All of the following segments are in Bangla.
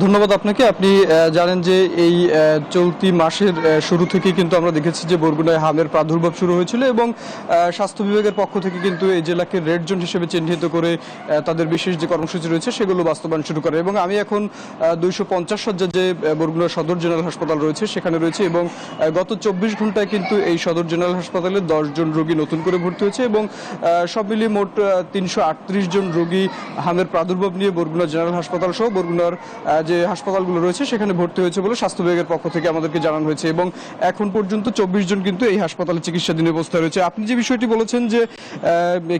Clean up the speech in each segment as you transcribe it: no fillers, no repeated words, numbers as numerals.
ধন্যবাদ আপনাকে। আপনি জানেন যে এই চলতি মাসের শুরু থেকেই কিন্তু আমরা দেখেছি যে বরগুনায় হামের প্রাদুর্ভাব শুরু হয়েছিল এবং স্বাস্থ্য বিভাগের পক্ষ থেকে কিন্তু এই জেলাকে রেড জোন হিসেবে চিহ্নিত করে তাদের বিশেষ যে কর্মসূচি রয়েছে সেগুলো বাস্তবায়ন শুরু করে এবং আমি এখন 250 শয্যার যে বরগুনা সদর জেনারেল হাসপাতাল রয়েছে সেখানে রয়েছে এবং গত 24 ঘন্টায় কিন্তু এই সদর জেনারেল হাসপাতালে 10 জন রোগী নতুন করে ভর্তি হয়েছে এবং সব মিলিয়ে মোট 338 জন রোগী হামের প্রাদুর্ভাব নিয়ে বরগুনা জেনারেল হাসপাতাল সহ বরগুনার যে হাসপাতালগুলো রয়েছে সেখানে ভর্তি হয়েছে বলে স্বাস্থ্য বিভাগের পক্ষ থেকে আমাদেরকে জানানো হয়েছে এবং এখন পর্যন্ত 24 জন কিন্তু এই হাসপাতালে চিকিৎসাধীন অবস্থায় রয়েছে। আপনি যে বিষয়টি বলেছেন যে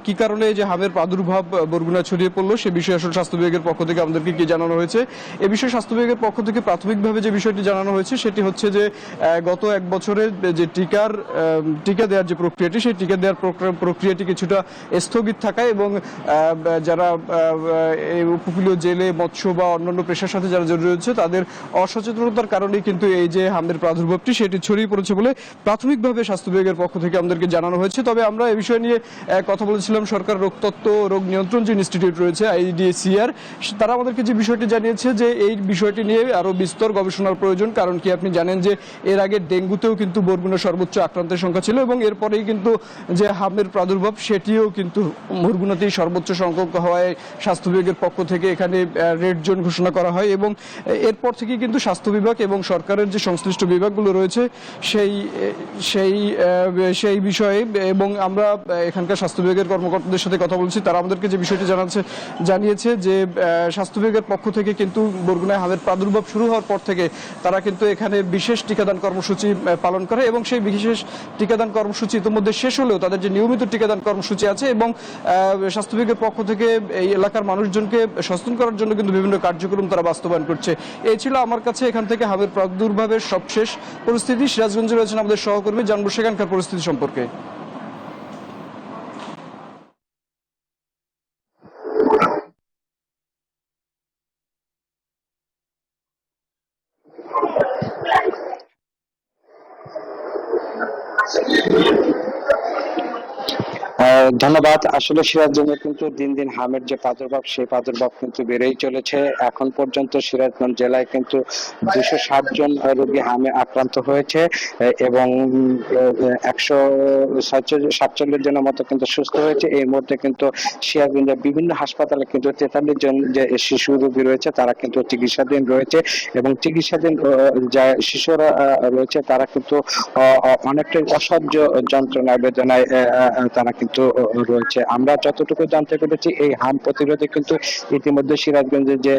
কি কারণে যে হামের প্রাদুর্ভাব বরগুনা ছড়িয়ে পড়লো সে বিষয়ে আসলে স্বাস্থ্য বিভাগের পক্ষ থেকে আমাদেরকে কি জানানো হয়েছে এ বিষয়ে স্বাস্থ্য বিভাগের পক্ষ থেকে প্রাথমিকভাবে যে বিষয়টি জানানো হয়েছে সেটি হচ্ছে যে গত এক বছরে যে টিকা দেওয়ার যে প্রক্রিয়াটি সেই টিকা দেওয়ার প্রক্রিয়াটি কিছুটা স্থগিত থাকায় এবং যারা এই উপকূলীয় জেলে মৎস্য বা অন্যান্য পেশার সাথে যারা জড়িত রয়েছে তাদের অসচেতনতার কারণেই কিন্তু এই যে হামের প্রাদুর্ভাবটি সেটি ছড়িয়ে পড়েছে বলে প্রাথমিকভাবে স্বাস্থ্য বিভাগের পক্ষ থেকে আমাদেরকে জানানো হয়েছে। তবে আমরা এই বিষয় নিয়ে কথা বলেছিলাম সরকার রোগতত্ত্ব রোগ নিয়ন্ত্রণ যে ইনস্টিটিউট রয়েছে আইডিএসিআর, তারা আমাদেরকে যে বিষয়টি জানিয়েছে যে এই বিষয়টি নিয়ে আরও বিস্তর গবেষণার প্রয়োজন। কারণ কি আপনি জানেন যে এর আগে ডেঙ্গুতেও কিন্তু বরগুনা সর্বোচ্চ আক্রান্তের সংখ্যা ছিল এবং এরপরেই কিন্তু যে হামের প্রাদুর্ভাব সেটিও কিন্তু বরগুনাতেই সর্বোচ্চ সংখ্যক হওয়ায় স্বাস্থ্য বিভাগের পক্ষ থেকে এখানে রেড জোন ঘোষণা করা হয় এবং এরপর থেকেই কিন্তু স্বাস্থ্য বিভাগ এবং সরকারের যে সংশ্লিষ্ট বিভাগগুলো রয়েছে সেই সেই সেই বিষয়ে এবং আমরা এখানকার স্বাস্থ্য বিভাগের কর্মকর্তাদের সাথে কথা বলছি, তারা আমাদেরকে যে বিষয়টি জানিয়েছে যে স্বাস্থ্য বিভাগের পক্ষ থেকে কিন্তু বরগুনায় হামের প্রাদুর্ভাব শুরু হওয়ার পর থেকে তারা কিন্তু এখানে বিশেষ টিকাদান কর্মসূচি পালন করে এবং সেই বিশেষ টিকাদান কর্মসূচি ইতিমধ্যে শেষ হলেও তাদের যে নিয়মিত টিকাদান কর্মসূচি আছে এবং স্বাস্থ্য বিভাগের পক্ষ থেকে এই এলাকার মানুষজনকে সচেতন করার জন্য কিন্তু বিভিন্ন কার্যক্রম তারা বাস্তবায়ন করছে। এই ছিল আমার কাছে এখান থেকে হামের প্রাদুর্ভাবের সবশেষ পরিস্থিতি। সিরাজগঞ্জে রয়েছেন আমাদের সহকর্মী, জানবো সেখানকার পরিস্থিতি সম্পর্কে। ধন্যবাদ। আসলে সিরাজগঞ্জে কিন্তু দিন দিন হামের যে প্রাদুর্ভাব সেই প্রাদুর্ভাব কিন্তু বেড়েই চলেছে। এখন পর্যন্ত সিরাজগঞ্জ জেলায় কিন্তু 260 জন রোগী হামে আক্রান্ত হয়েছে এবং 147 জনের মতো কিন্তু সুস্থ হয়েছে। এর মধ্যে কিন্তু সিরাজগঞ্জের বিভিন্ন হাসপাতালে কিন্তু 43 জন যে শিশু রোগী রয়েছে তারা কিন্তু চিকিৎসাধীন রয়েছে এবং চিকিৎসাধীন যা শিশুরা রয়েছে তারা কিন্তু অনেকটাই অসহ্য যন্ত্রণা বেদনায় তারা কিন্তু রয়েছে। আমরা যতটুকু জানতে পেরেছি এই হাম প্রতিরোধে কিন্তু ইতিমধ্যে সিরাজগঞ্জে যে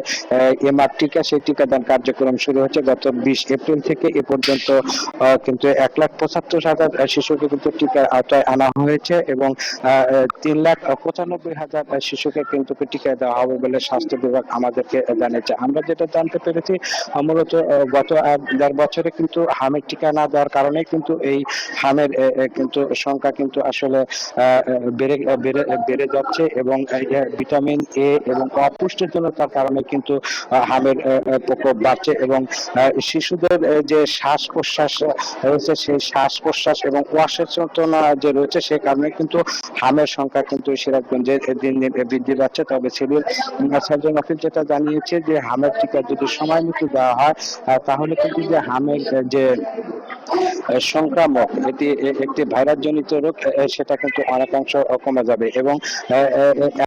এমআর টিকা সেই টিকাদান কার্যক্রম শুরু হয়েছে গত 20 এপ্রিল থেকে এ পর্যন্ত কিন্তু 1,75,000 শিশুকে কিন্তু টিকার আওতায় আনা হয়েছে এবং 3,95,000 শিশুকে কিন্তু টিকা দেওয়া হবে বলে স্বাস্থ্য বিভাগ আমাদেরকে জানিয়েছে। আমরা যেটা জানতে পেরেছি মূলত গত 1-1.5 বছরে কিন্তু হামের টিকা না দেওয়ার কারণে কিন্তু এই হামের কিন্তু সংখ্যা কিন্তু আসলে বেড়ে যাচ্ছে এবং ভিটামিন এ এবং অপুষ্টিজনতার কারণে কিন্তু হামের প্রকোপ বাড়ছে এবং শিশুদের যে শ্বাস প্রশ্বাস রয়েছে সেই শ্বাস প্রশ্বাস এবং অসচেতনতা যে রয়েছে সেই কারণে কিন্তু হামের সংখ্যা কিন্তু সিরাজগঞ্জে দিন দিন বৃদ্ধি পাচ্ছে। তবে সিভিল সার্জন অফিস যেটা জানিয়েছে যে হামের টিকা যদি সময় মতো দেওয়া হয় তাহলে কিন্তু যে হামের যে সংক্রামক এটি একটি ভাইরাস জনিত রোগ সেটা কিন্তু অনেকাংশ কমে যাবে এবং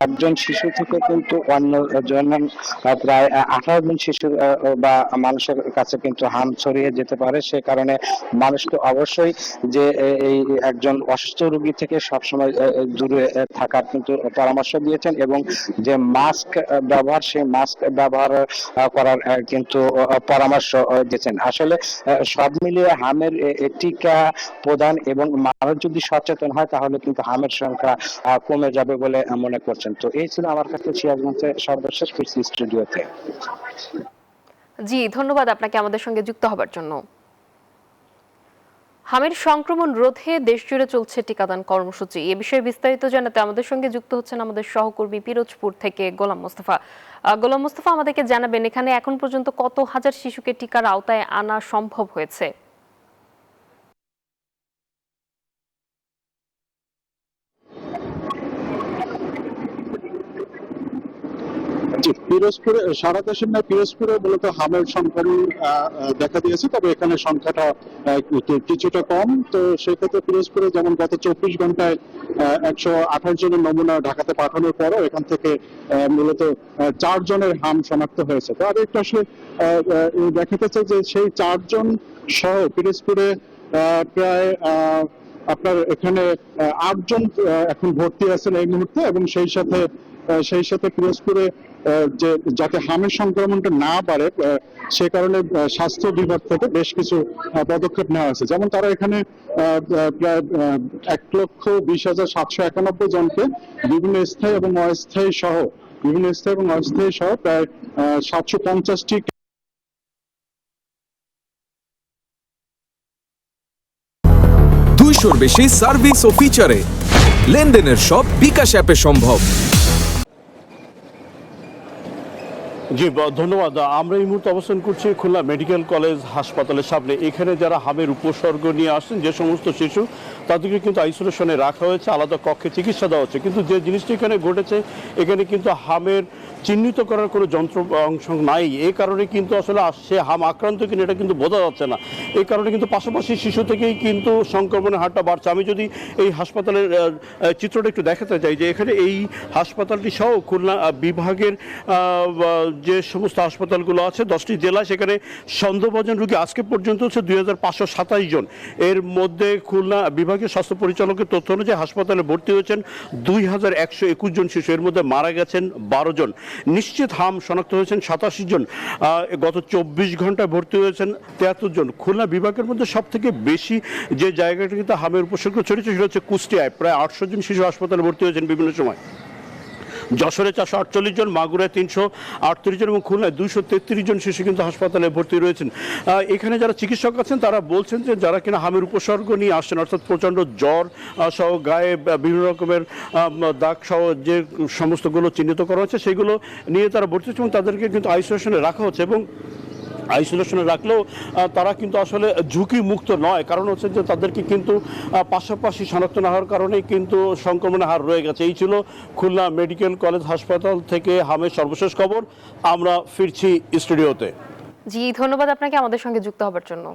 একজন শিশু থেকে কিন্তু অন্য জন প্রায় 18 জন শিশু বা মানুষের কাছে কিন্তু হাম ছড়িয়ে যেতে পারে। সে কারণে মানুষকে অবশ্যই যে এই একজন অসুস্থ রোগী থেকে সবসময় দূরে থাকার কিন্তু পরামর্শ দিয়েছেন এবং যে মাস্ক ব্যবহার সেই মাস্ক ব্যবহার করার কিন্তু পরামর্শ দিয়েছেন। আসলে সব মিলিয়ে হামের টিকা প্রদান এবং মানুষ যদি সচেতন হয় তাহলে কিন্তু হামের সংখ্যা কমে যাবে বলে মনে করছেন। তো এই ছিল আমার কাছে সিরাজগঞ্জের সর্বশেষ স্টুডিওতে। জি, ধন্যবাদ আপনাকে আমাদের সঙ্গে যুক্ত হবার জন্য। হামের সংক্রমণ রোধে দেশজুড়ে চলছে টিকাদান কর্মসূচি। এ বিষয়ে বিস্তারিত জানাতে আমাদের সঙ্গে যুক্ত হচ্ছেন আমাদের সহকর্মী পিরোজপুর থেকে গোলাম মোস্তফা। গোলাম মোস্তফা, আমাদেরকে জানাবেন এখানে এখন পর্যন্ত কত হাজার শিশুকে টিকার আওতায় আনা সম্ভব হয়েছে? পিরোজপুরে সারা দেশের ন্যায় পিরোজপুরে মূলত হামের সংক্রমণ দেখা দিয়েছে, তবে এখানে সংখ্যাটা কিছুটা কম। তো সেক্ষেত্রে পিরোজপুরে যেমন গত 24 ঘন্টায় 128 জনের নমুনা ঢাকাতে পাঠানোর পরও এখান থেকে মূলত 4 জনের হাম শনাক্ত হয়েছে। তো আর একটু আসলে দেখা যাচ্ছে যে সেই 4 জন সহ পিরোজপুরে প্রায় আপনার এখানে 8 জন এখন ভর্তি আছেন এই মুহূর্তে, এবং সেই সাথে পিরোজপুরে যে যাতে হামের সংক্রমণটা না বাড়ে সে কারণে স্বাস্থ্য বিভাগ থেকে বেশ কিছু পদক্ষেপ নেওয়া হয়েছে। যেমন তারা এখানে প্রায় 1,20,791 জনকে বিভিন্ন স্থায়ী এবং অস্থায়ী সহ প্রায় 750টি 200-র বেশি সার্ভিস ও ফিচারে লেনদেনের সব বিকাশ অ্যাপে সম্ভব। জি ধন্যবাদ। আমরা এই মুহূর্তে অবস্থান করছি খুলনা মেডিকেল কলেজ হাসপাতালের সামনে। এখানে যারা হামের উপসর্গ নিয়ে আসছেন, যে সমস্ত শিশু, তাদেরকে কিন্তু আইসোলেশনে রাখা হয়েছে, আলাদা কক্ষে চিকিৎসা দেওয়া হচ্ছে। কিন্তু যে জিনিসটি এখানে ঘটেছে, এখানে কিন্তু হামের চিহ্নিত করার কোনো যন্ত্র অংশ নাই। এই কারণে কিন্তু আসলে সে হাম আক্রান্ত কিনা এটা কিন্তু বোঝা যাচ্ছে না। এই কারণে কিন্তু পাশাপাশি শিশু থেকেই কিন্তু সংক্রমণের হারটা বাড়ছে। আমি যদি এই হাসপাতালের চিত্রটা একটু দেখাতে চাই, যে এখানে এই হাসপাতালটি সহ খুলনা বিভাগের যে সমস্ত হাসপাতালগুলো আছে 10টি জেলা, সেখানে সন্দেহভাজন রোগী আজকে পর্যন্ত হচ্ছে 2527 জন। এর মধ্যে খুলনা বিভাগীয় স্বাস্থ্য পরিচালকের তথ্য অনুযায়ী হাসপাতালে ভর্তি হয়েছেন 2121 জন শিশু। এর মধ্যে মারা গেছেন 12 জন। নিশ্চিত হাম শনাক্ত হয়েছেন 87 জন। গত 24 ঘন্টায় ভর্তি হয়েছেন 73 জন। খুলনা বিভাগের মধ্যে সব থেকে বেশি যে জায়গাটা কিন্তু হামের উপসর্গ ছড়িয়েছে সেটা হচ্ছে কুষ্টিয়ায়। প্রায় 800 জন শিশু হাসপাতালে ভর্তি হয়েছেন বিভিন্ন সময়। যশোরে 448 জন, মাগুরায় 338 জন এবং খুলনায় 233 জন শিশু কিন্তু হাসপাতালে ভর্তি রয়েছেন। এখানে যারা চিকিৎসক আছেন তারা বলছেন যে যারা কিনা হামের উপসর্গ নিয়ে আসছেন, অর্থাৎ প্রচণ্ড জ্বর সহ গায়ে বিভিন্ন রকমের দাগ সহ যে সমস্তগুলো চিহ্নিত করা হচ্ছে, সেগুলো নিয়ে তারা ভর্তি হচ্ছে এবং তাদেরকে কিন্তু আইসোলেশনে রাখা হচ্ছে। এবং আইসোলেশনে রাখলেও তারা কিন্তু আসলে ঝুঁকি মুক্ত নয়, কারণ হচ্ছে যে তাদেরকে কিন্তু পাশাপাশি শনাক্ত না হওয়ার কারণেই কিন্তু সংক্রমণের হার রয়ে গেছে। এই ছিল খুলনা মেডিকেল কলেজ হাসপাতাল থেকে হামের সর্বশেষ খবর। আমরা ফিরছি স্টুডিওতে। জি ধন্যবাদ আপনাকে আমাদের সঙ্গে যুক্ত হবার জন্য।